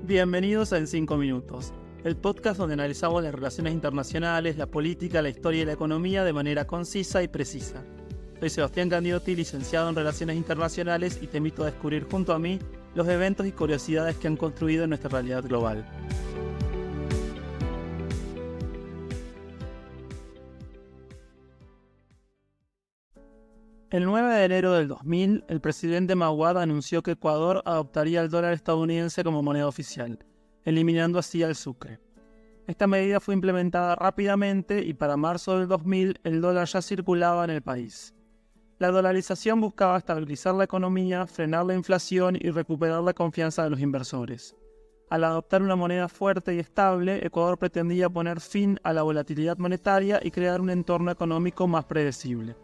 Bienvenidos a En 5 Minutos, el podcast donde analizamos las relaciones internacionales, la política, la historia y la economía de manera concisa y precisa. Soy Sebastián Candiotti, licenciado en Relaciones Internacionales, y te invito a descubrir junto a mí los eventos y curiosidades que han construido nuestra realidad global. El 9 de enero del 2000, el presidente Mahuad anunció que Ecuador adoptaría el dólar estadounidense como moneda oficial, eliminando así al sucre. Esta medida fue implementada rápidamente y para marzo del 2000 el dólar ya circulaba en el país. La dolarización buscaba estabilizar la economía, frenar la inflación y recuperar la confianza de los inversores. Al adoptar una moneda fuerte y estable, Ecuador pretendía poner fin a la volatilidad monetaria y crear un entorno económico más predecible.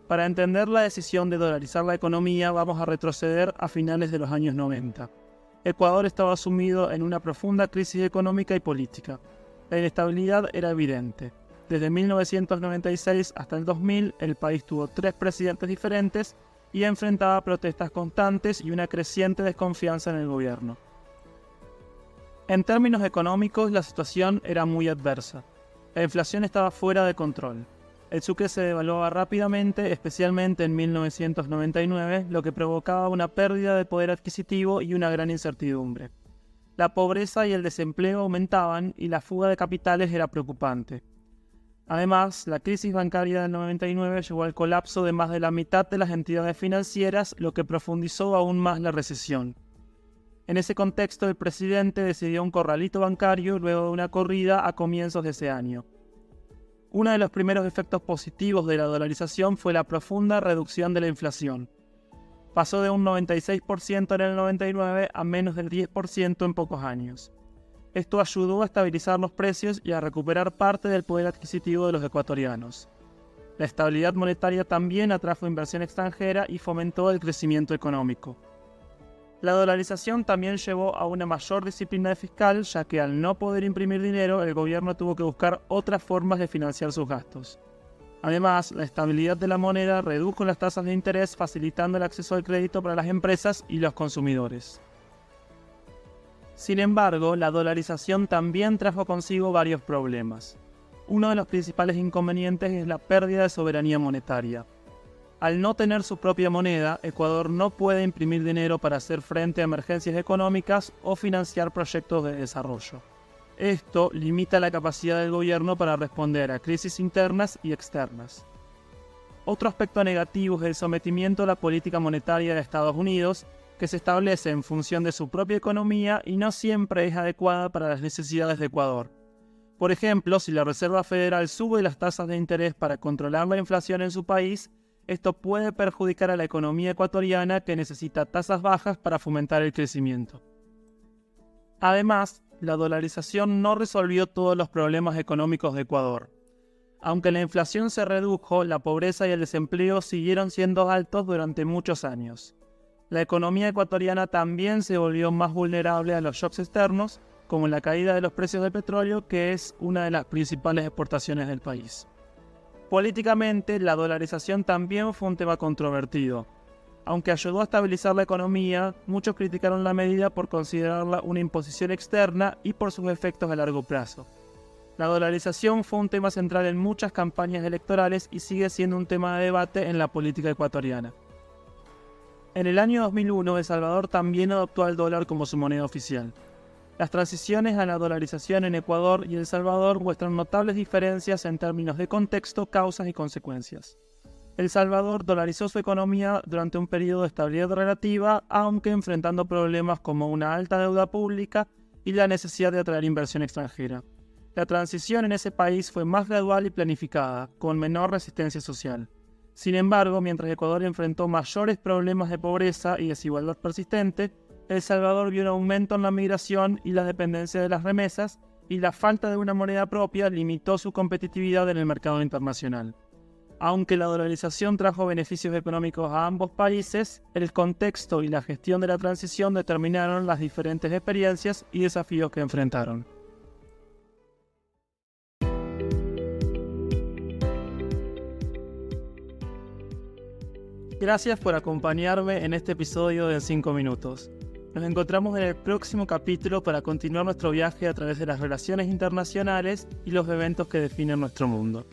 Para entender la decisión de dolarizar la economía, vamos a retroceder a finales de los años 90. Ecuador estaba sumido en una profunda crisis económica y política. La inestabilidad era evidente. Desde 1996 hasta el 2000, el país tuvo 3 presidentes diferentes y enfrentaba protestas constantes y una creciente desconfianza en el gobierno. En términos económicos, la situación era muy adversa. La inflación estaba fuera de control. El sucre se devaluaba rápidamente, especialmente en 1999, lo que provocaba una pérdida de poder adquisitivo y una gran incertidumbre. La pobreza y el desempleo aumentaban y la fuga de capitales era preocupante. Además, la crisis bancaria del 99 llevó al colapso de más de la mitad de las entidades financieras, lo que profundizó aún más la recesión. En ese contexto, el presidente decidió un corralito bancario luego de una corrida a comienzos de ese año. Uno de los primeros efectos positivos de la dolarización fue la profunda reducción de la inflación. Pasó de un 96% en el 99 a menos del 10% en pocos años. Esto ayudó a estabilizar los precios y a recuperar parte del poder adquisitivo de los ecuatorianos. La estabilidad monetaria también atrajo inversión extranjera y fomentó el crecimiento económico. La dolarización también llevó a una mayor disciplina fiscal, ya que al no poder imprimir dinero, el gobierno tuvo que buscar otras formas de financiar sus gastos. Además, la estabilidad de la moneda redujo las tasas de interés, facilitando el acceso al crédito para las empresas y los consumidores. Sin embargo, la dolarización también trajo consigo varios problemas. Uno de los principales inconvenientes es la pérdida de soberanía monetaria. Al no tener su propia moneda, Ecuador no puede imprimir dinero para hacer frente a emergencias económicas o financiar proyectos de desarrollo. Esto limita la capacidad del gobierno para responder a crisis internas y externas. Otro aspecto negativo es el sometimiento a la política monetaria de Estados Unidos, que se establece en función de su propia economía y no siempre es adecuada para las necesidades de Ecuador. Por ejemplo, si la Reserva Federal sube las tasas de interés para controlar la inflación en su país, esto puede perjudicar a la economía ecuatoriana, que necesita tasas bajas para fomentar el crecimiento. Además, la dolarización no resolvió todos los problemas económicos de Ecuador. Aunque la inflación se redujo, la pobreza y el desempleo siguieron siendo altos durante muchos años. La economía ecuatoriana también se volvió más vulnerable a los shocks externos, como la caída de los precios del petróleo, que es una de las principales exportaciones del país. Políticamente, la dolarización también fue un tema controvertido. Aunque ayudó a estabilizar la economía, muchos criticaron la medida por considerarla una imposición externa y por sus efectos a largo plazo. La dolarización fue un tema central en muchas campañas electorales y sigue siendo un tema de debate en la política ecuatoriana. En el año 2001, El Salvador también adoptó al dólar como su moneda oficial. Las transiciones a la dolarización en Ecuador y El Salvador muestran notables diferencias en términos de contexto, causas y consecuencias. El Salvador dolarizó su economía durante un periodo de estabilidad relativa, aunque enfrentando problemas como una alta deuda pública y la necesidad de atraer inversión extranjera. La transición en ese país fue más gradual y planificada, con menor resistencia social. Sin embargo, mientras Ecuador enfrentó mayores problemas de pobreza y desigualdad persistente, El Salvador vio un aumento en la migración y la dependencia de las remesas, y la falta de una moneda propia limitó su competitividad en el mercado internacional. Aunque la dolarización trajo beneficios económicos a ambos países, el contexto y la gestión de la transición determinaron las diferentes experiencias y desafíos que enfrentaron. Gracias por acompañarme en este episodio de En 5 Minutos. Nos encontramos en el próximo capítulo para continuar nuestro viaje a través de las relaciones internacionales y los eventos que definen nuestro mundo.